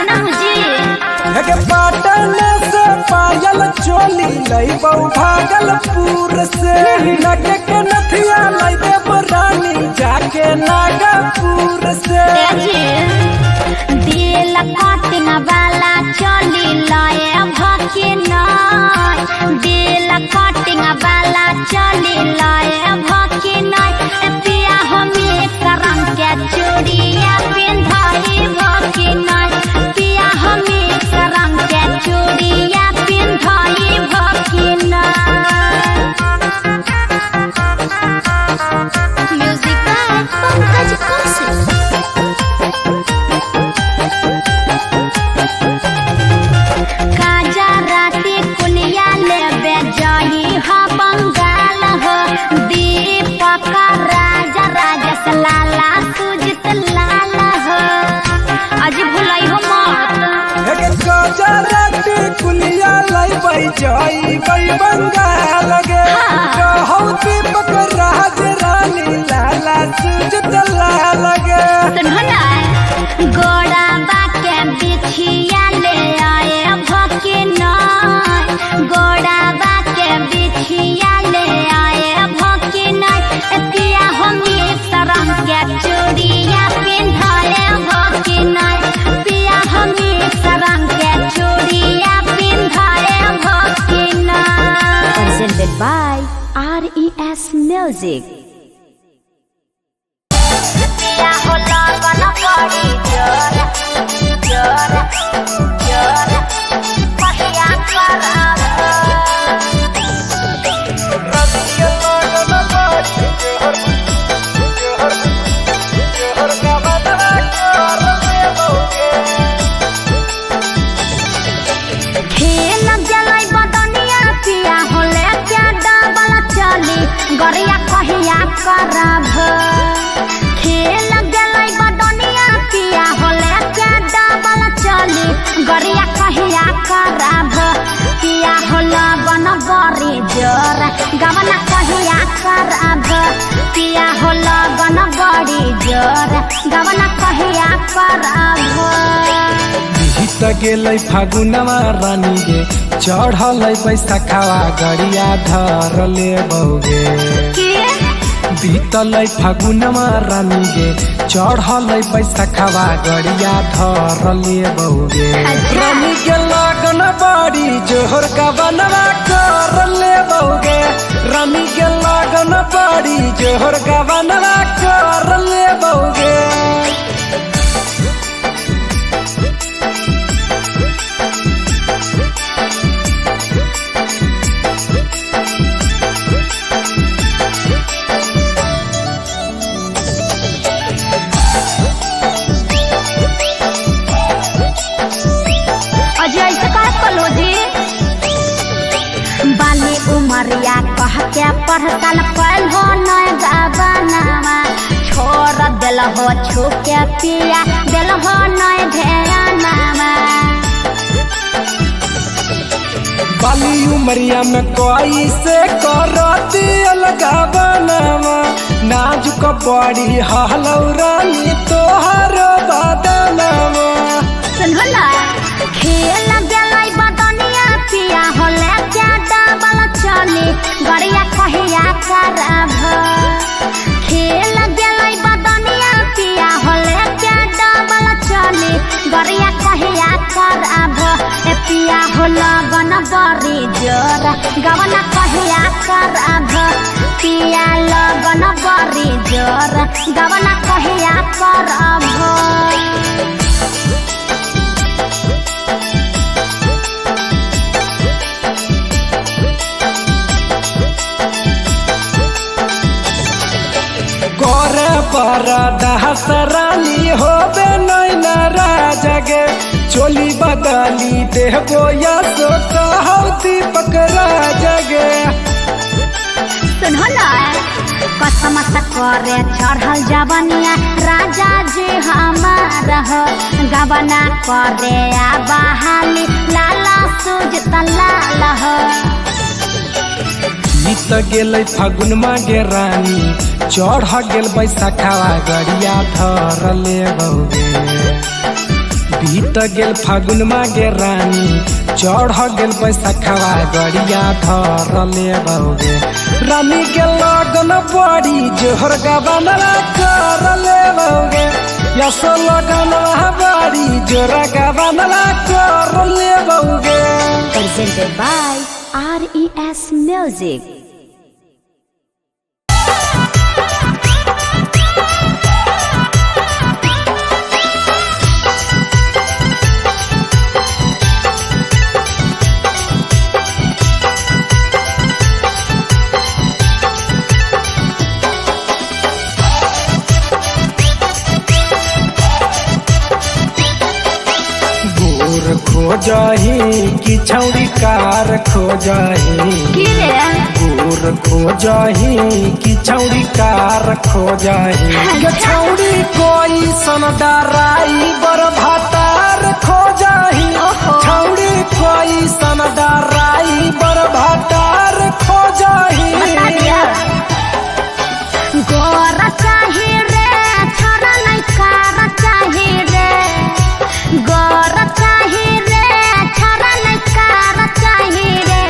जी पाटन से पायल चोली लैबौ भागलपुर से लगे के नथिया लैबे रानी जाके नागपुर से दिल कटिंग वाला चोली लाए भके नाय दिल कटिंग वाला चोली लाए भके नाय पिया हमें करम के चूड़िया पिंधाई भके नाय पिया हमें करम के चूड़िया पिंधाई भके नाय म्यूजिक पंकज कौशिक लाला सुजित लाला हो आज भुलाई हो मत गजराती कुलिया लैबै जइबै बंगाल गे कहौ दीपक राज रानी लाला सुजित लाला गे सुनो ना गोड़ा बाके बिछिया ले आए भके नाय गोड़ा बाके बिछिया ले आए भके नाय पिया हमें सरम के चूड़िया पिंधाए भके नाय पिया हमें सरम के चूड़िया पिंधाए भके नाय presented by RES Music पिया होला बना पड़ी जोर जोर जोर पहिया करा गरिया कहिया करब खेल गलै बदनिया पिया होले क्या डबल चली गरिया कहिया करब पिया होला बन बड़ी जोर गवना कहिया करब पिया होला बन बड़ी जोर गवना कहिया करब बीत गेलै फागुनवा रानी गे चढ़लै बैसाखावा गड़िया धर लेबौगे बीतलै फागुनवा रानी गे चढ़लै बैसाखावा गड़िया धर लेबौगे रानी के लगन बड़ी जोहर का बनवा कर लेबौगे रानी के लगन बड़ी जोहर का बनवा कर लेबौगे बाली उमरिया कह के पढ़तल पढ़ो नय गबनावा छोड़ दिल हो छुके पिया दिल हो नय ध्यानावा बाली उमरिया में कोई से करती अलगावनावा नाजुक बड़ी हलौ रानी तोहर बदनावा सुनला खेल गेलै बदनिया पिया होले क्या डबल चली गरिया कहिया करब खेल गेलै बदनिया पिया होले क्या डबल चली गरिया कहिया करब पिया होला गन बड़ी जोर गवना कहिया करब पिया लगन बड़ी जोर गवना कहिया करब गोरे पर दहसरानी होबे नैना राजगे चोली बदली देहबो या सो कहौ दीपक राजगे सुनला कसम से करे चढ़ल जवनिया राजा जी हमार हो गवना करे आ बहाली लाला सुजित लाल हो बीत गेलै फागुन मागे रानी चढ़ गेल बैसाखावा गड़िया धर लेबौगे बीत गेल फागुन मागे रानी चढ़ गेल बैसखवा गड़िया धरले बउगे रानी के लगन बड़ी जोहर गबनवा करले बउगे यसो लगन बड़ी जोर गबनवा करले बउगे। Presented by RES Music. खोजही कि छौड़ी कार खोजही गोर खोजही कि छौड़ी कार खोजही गे छौड़ी कोई सन डराई बर भातार खोजही छौड़ी कोई सन डराई बर भातार खोजही। गोर चाही रे छोरा नहीं कार चाही रे गोर चाही रे छोरा नहीं कार चाही रे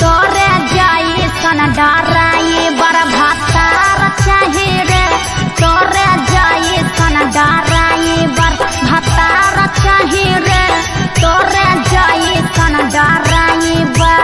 तोरे जाई सन डराई बर भातार चाही रे तोरे जाई सन डराई बर भातार चाही रे तोरे जाई सन डराई बर।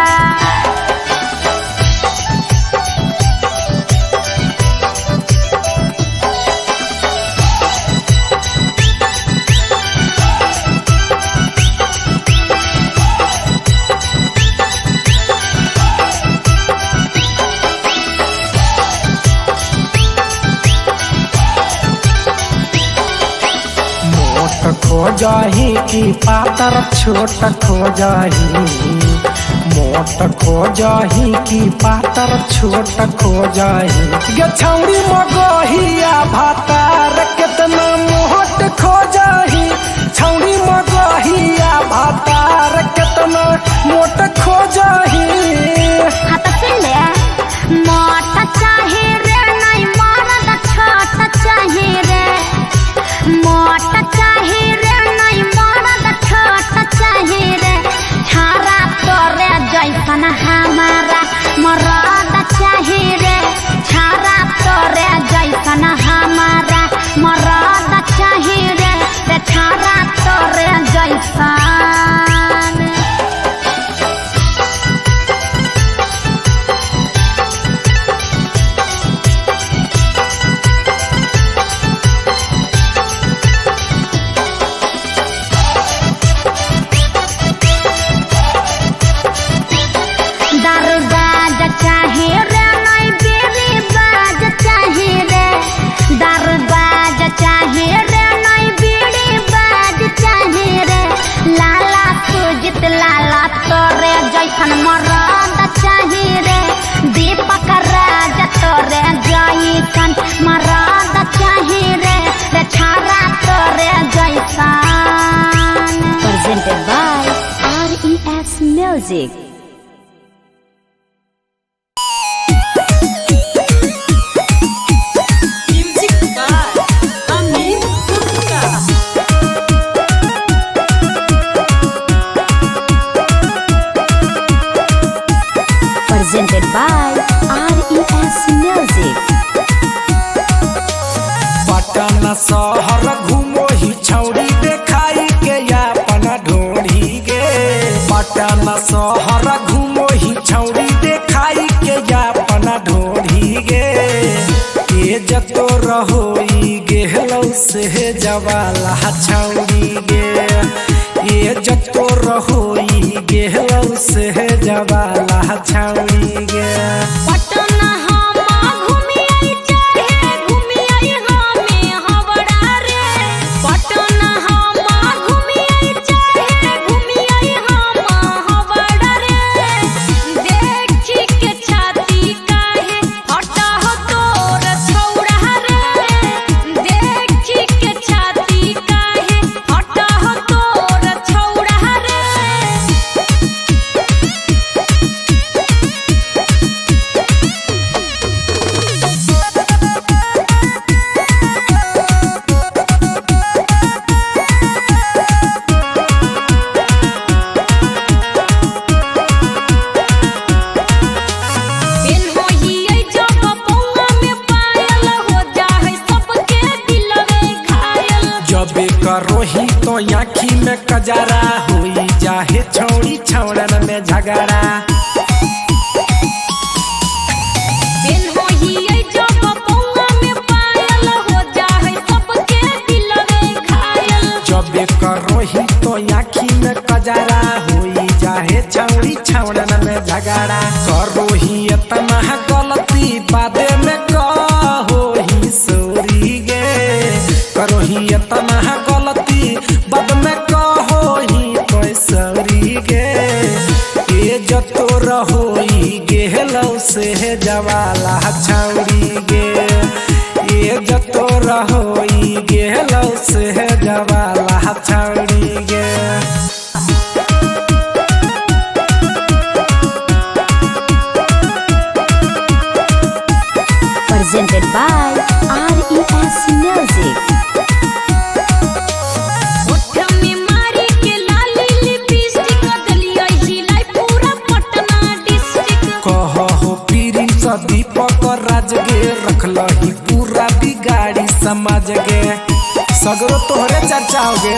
खोजही कि पातर छोट खोजही मोट खोजही कि पातर छोट खोजही गे छौड़ी मगहिया भातार केतना मोट खोजही छौड़ी मगहिया भातार केतना मोट खोजही। हाँ तो सुन ले मोट चाही रे नहीं मर्द छोट चाही रे मोट चाही रे नहीं मर्द छोट चाही रे छारा तोरे जैसन हमारा मर्द चाही रे छारा तोरे जैसन हमारा मर्द चाही रे छारा तोरे जैसन। दरबाज चाही रे नहीं बेरी बाज चाही रे दरबाज चाही रे नहीं बेरी बाज चाही रे लाला सुजित लाला तोरे जैसन मर्द चाही रे दीपक राज तोरे जैसन मर्द चाही रे छारा तोरे जैसन। Presented by RES Music. Presented by RES Music. Patna शहर घूमो ही छौड़ी देखाई के अपन ढोढ़ी गे पटना शहर घूमो ही छौड़ी देखाई के अपन ढोढ़ी गे ये जतो रहोई गेहलौ से जवाला छौड़ी गे ये जतो रहोई गेहलौ से जवाला छौड़ी गे। पटना हम घूमियाई चाहे घूमियाई हमें हवड़ा रे पटना हम घूमियाई चाहे घूमियाई हम हवड़ा रे देखी के छाती काहे हटा हो तोर छौड़ा रे देखी के छाती काहे हटा हो तोर छौड़ा रे। कजरा हुई जाहे छौड़ी छौड़न में झगड़ा। जबे करोही तो आँखी में कजरा हुई जाहे छौड़ी छौड़न में झगड़ा। करोही इतना गलती बादे में कहोही सॉरी गे। करोही इतना गलती बाद में कहोही तो सॉरी गे। ये जतो रहोई गेहलौ से जवाला छौड़ी गे। ये जतो रहोई गेहलौ से जवाला छौड़ी गे। Presented by RES Music. दीपक राज गे रखलही पूरा बिगाड़ी समाज गे। सगरो तोहरे चर्चा हो गे।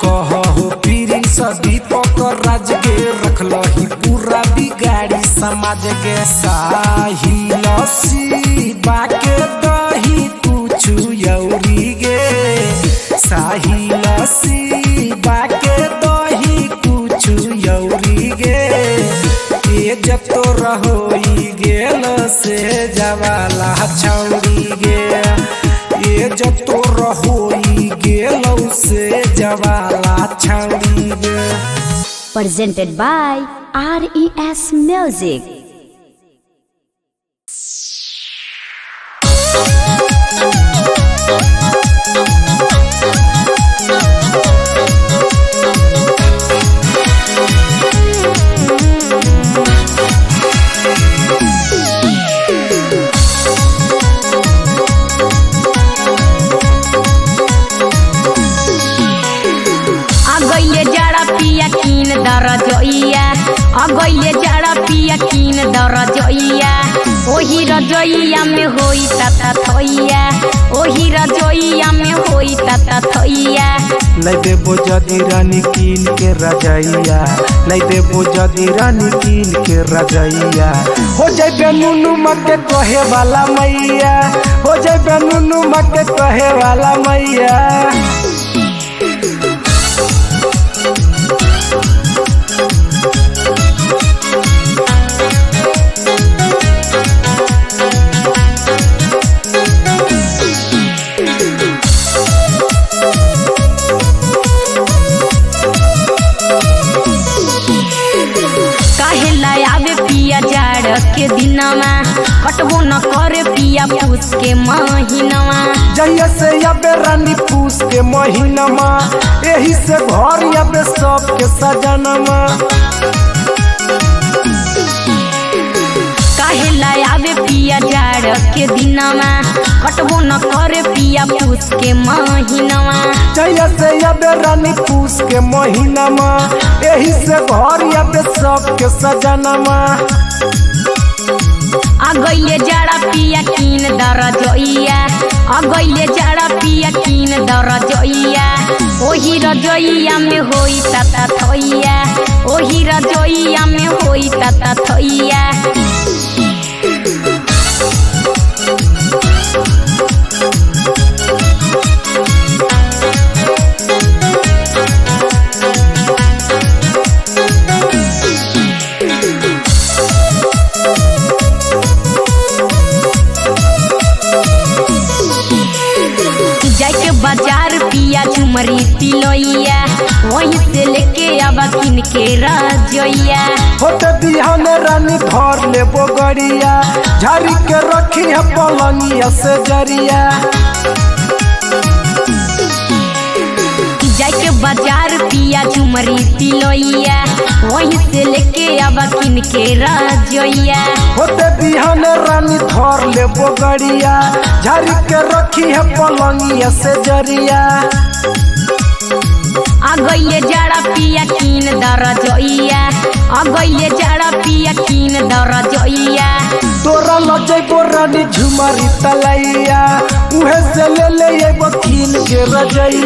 कहो प्रिंस दीपक राज गे रखलही पूरा बिगाड़ी समाज गे। साहिल शिवा के दही कुछु यौरी गे। साहिल शिवा के दही कुछु यौरी गे। ये जतो रहोई गेल से जवाला छौड़ी गे। ये जतो रहोई गेल से जवाला छौड़ी गे। Presented by RES Music. अगैले जड़ा पिया कीन दर जोइया। ओही रजोइया में होई तता थोइया। ओही रजोइया में होई तता थोइया। लै देबो जदी रानी कीन के रजैया। लै देबो जदी रानी कीन के रजैया। हो जाइबे नुनु मके कहे वाला मैया। हो जाइबे नुनु मके कहे वाला मैया। के दिनवा कटबो न करे पिया पूस के महीनवा। जहिया से आबे रानी पूस के महीनवा। एही से घर आबे सबके सजनवा। काहे लायाबे पिया जाड़ के दिनवा कटबो न करे पिया पूस के महीनवा। जहिया से आबे रानी पूस के महीनवा। एही से घर आबे सबके सजनवा। अगैले जड़ा पिया कीन दर जोइया। अगैले जड़ा पिया कीन दर जोइया। ओही रजोइया में होई तता थोइया। ओही रजोइया में होई तता थोइया। बाजार पिया झुमरी तिलोइया। वहीं से लेके आवा किन के रजोइया। होते बिहान रानी धर लेबो गड़िया। झाड़ी के रखी है पलंगिया से जरिया। जाके बाजार पिया झुमरी तिलोइया। वहीं से लेके आवा किन के रजोइया। होते बिहान रानी धर लेबो गड़िया। झाड़ी के रखी है पलंगिया से जरिया। अगैले जड़ा पिया कीन दर जोइया। अगैले जड़ा पिया कीन दर जोइया। तोरा लजैबो रानी झुमरी तलैया उहे से ले एगो कीन के रजैया।